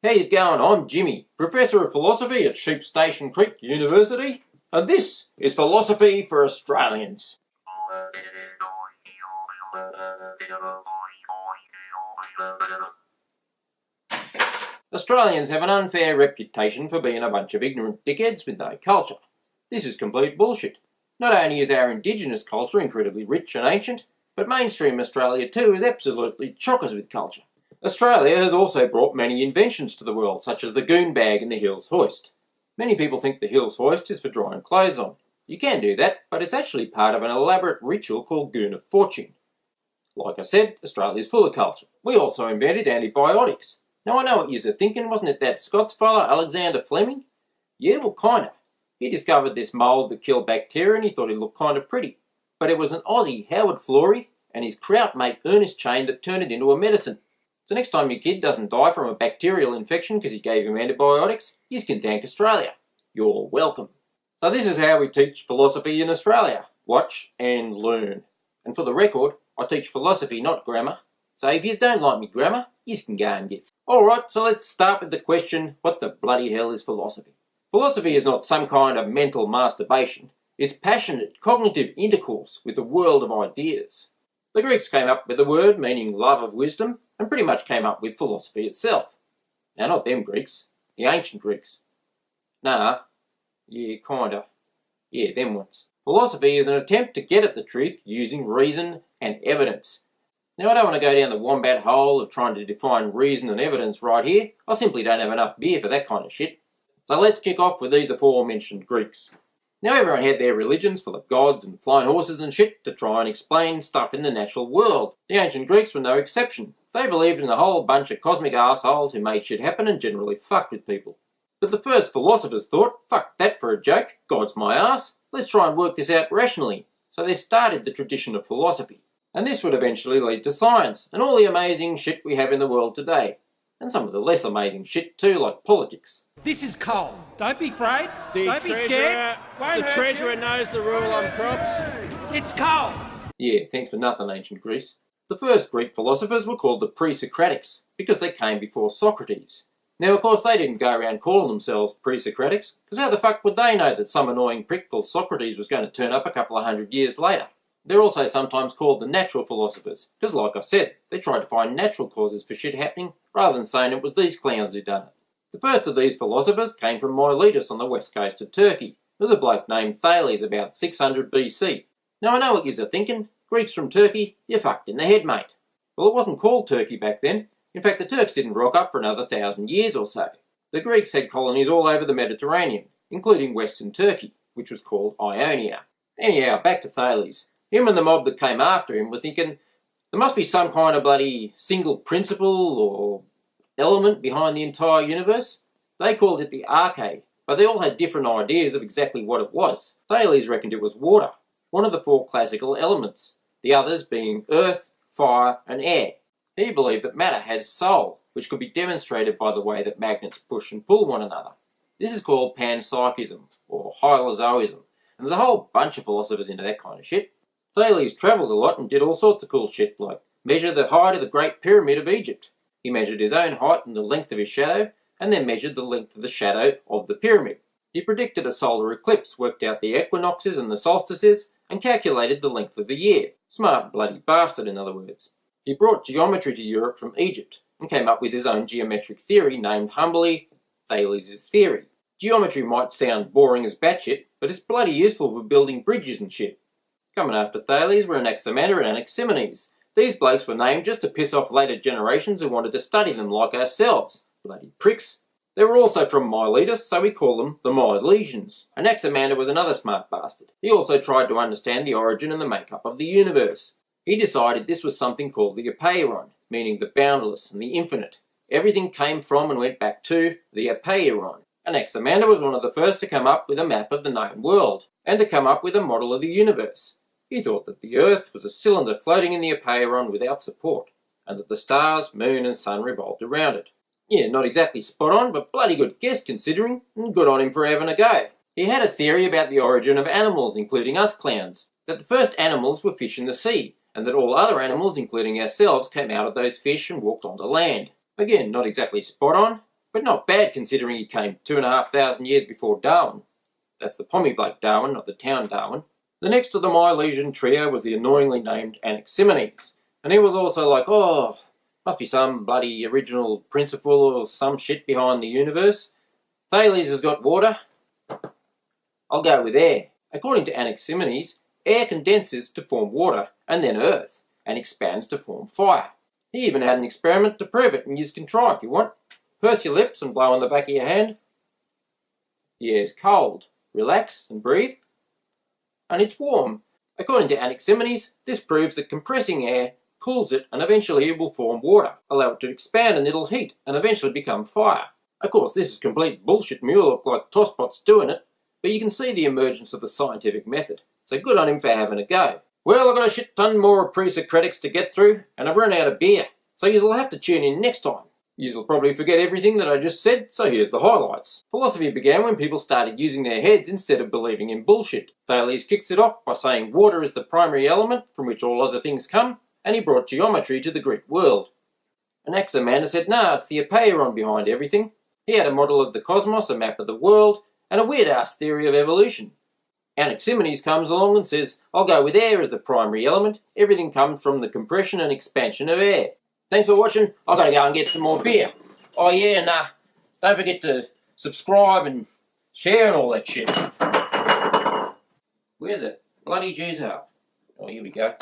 How's going? I'm Jimmy, Professor of Philosophy at Sheep Station Creek University, and this is Philosophy for Australians. Australians have an unfair reputation for being a bunch of ignorant dickheads with no culture. This is complete bullshit. Not only is our Indigenous culture incredibly rich and ancient, but mainstream Australia too is absolutely chockers with culture. Australia has also brought many inventions to the world, such as the goon bag and the Hills hoist. Many people think the Hills hoist is for drying clothes on. You can do that, but it's actually part of an elaborate ritual called Goon of Fortune. Like I said, Australia's full of culture. We also invented antibiotics. Now I know what you're thinking, wasn't it that Scots fella, Alexander Fleming? Yeah, well kinda. He discovered this mould that killed bacteria and he thought it looked kinda pretty. But it was an Aussie, Howard Florey, and his kraut mate Ernest Chain that turned it into a medicine. So next time your kid doesn't die from a bacterial infection because you gave him antibiotics, you can thank Australia. You're welcome. So this is how we teach philosophy in Australia. Watch and learn. And for the record, I teach philosophy, not grammar. So if you don't like me grammar, you can go and get. Alright, so let's start with the question, what the bloody hell is philosophy? Philosophy is not some kind of mental masturbation. It's passionate, cognitive intercourse with the world of ideas. The Greeks came up with the word meaning love of wisdom, and pretty much came up with philosophy itself. Now not them Greeks, the ancient Greeks. Nah, yeah, kinda. Yeah, them ones. Philosophy is an attempt to get at the truth using reason and evidence. Now I don't want to go down the wombat hole of trying to define reason and evidence right here. I simply don't have enough beer for that kind of shit. So let's kick off with these aforementioned Greeks. Now everyone had their religions full of gods and flying horses and shit to try and explain stuff in the natural world. The ancient Greeks were no exception. They believed in a whole bunch of cosmic assholes who made shit happen and generally fucked with people. But the first philosophers thought, fuck that for a joke, God's my ass, let's try and work this out rationally. So they started the tradition of philosophy. And this would eventually lead to science, and all the amazing shit we have in the world today. And some of the less amazing shit too, like politics. This is coal. Don't be afraid. The Don't be scared. treasurer knows the rule on crops. It's coal. Yeah, thanks for nothing, ancient Greece. The first Greek philosophers were called the presocratics, because they came before Socrates. Now, of course, they didn't go around calling themselves presocratics, because how the fuck would they know that some annoying prick called Socrates was going to turn up a couple of hundred years later? They're also sometimes called the natural philosophers, because like I said, they tried to find natural causes for shit happening, rather than saying it was these clowns who done it. The first of these philosophers came from Miletus on the west coast of Turkey. There was a bloke named Thales about 600 BC. Now I know what you're thinking, Greeks from Turkey, you're fucked in the head, mate. Well, it wasn't called Turkey back then. In fact, the Turks didn't rock up for another 1,000 years or so. The Greeks had colonies all over the Mediterranean, including western Turkey, which was called Ionia. Anyhow, back to Thales. Him and the mob that came after him were thinking, there must be some kind of bloody single principle or element behind the entire universe. They called it the arche, but they all had different ideas of exactly what it was. Thales reckoned it was water, one of the 4 classical elements, the others being earth, fire and air. He believed that matter has soul, which could be demonstrated by the way that magnets push and pull one another. This is called panpsychism, or hylozoism, and there's a whole bunch of philosophers into that kind of shit. Thales travelled a lot and did all sorts of cool shit, like measure the height of the Great Pyramid of Egypt. He measured his own height and the length of his shadow, and then measured the length of the shadow of the pyramid. He predicted a solar eclipse, worked out the equinoxes and the solstices, and calculated the length of the year. Smart bloody bastard, in other words. He brought geometry to Europe from Egypt, and came up with his own geometric theory named humbly Thales' theory. Geometry might sound boring as batshit, but it's bloody useful for building bridges and shit. Coming after Thales were Anaximander and Anaximenes. These blokes were named just to piss off later generations who wanted to study them like ourselves. Bloody pricks. They were also from Miletus, so we call them the Milesians. Anaximander was another smart bastard. He also tried to understand the origin and the makeup of the universe. He decided this was something called the apeiron, meaning the boundless and the infinite. Everything came from and went back to the apeiron. Anaximander was one of the first to come up with a map of the known world, and to come up with a model of the universe. He thought that the Earth was a cylinder floating in the apeiron without support, and that the stars, moon and sun revolved around it. Yeah, not exactly spot on, but bloody good guess considering, and good on him for having a go. He had a theory about the origin of animals, including us clowns, that the first animals were fish in the sea, and that all other animals, including ourselves, came out of those fish and walked onto land. Again, not exactly spot on, but not bad considering he came 2,500 years before Darwin. That's the Pommy Blake Darwin, not the town Darwin. The next of the Milesian trio was the annoyingly named Anaximenes, and he was also like, oh, must be some bloody original principle or some shit behind the universe. Thales has got water. I'll go with air. According to Anaximenes, air condenses to form water and then earth, and expands to form fire. He even had an experiment to prove it, and you can try if you want. Purse your lips and blow on the back of your hand. The air's cold. Relax and breathe. And it's warm. According to Anaximenes, this proves that compressing air cools it and eventually it will form water, allow it to expand and it'll heat and eventually become fire. Of course, this is complete bullshit and you look like tosspots doing it, but you can see the emergence of the scientific method, so good on him for having a go. Well, I've got a shit ton more of presocratics to get through, and I've run out of beer, so you'll have to tune in next time. You'll probably forget everything that I just said, so here's the highlights. Philosophy began when people started using their heads instead of believing in bullshit. Thales kicks it off by saying water is the primary element from which all other things come, and he brought geometry to the Greek world. Anaximander said, nah, it's the apeiron behind everything. He had a model of the cosmos, a map of the world, and a weird-ass theory of evolution. Anaximenes comes along and says, I'll go with air as the primary element. Everything comes from the compression and expansion of air. Thanks for watching. I've got to go and get some more beer. Oh yeah, and don't forget to subscribe and share and all that shit. Where's it? Bloody Jesus. Oh, here we go.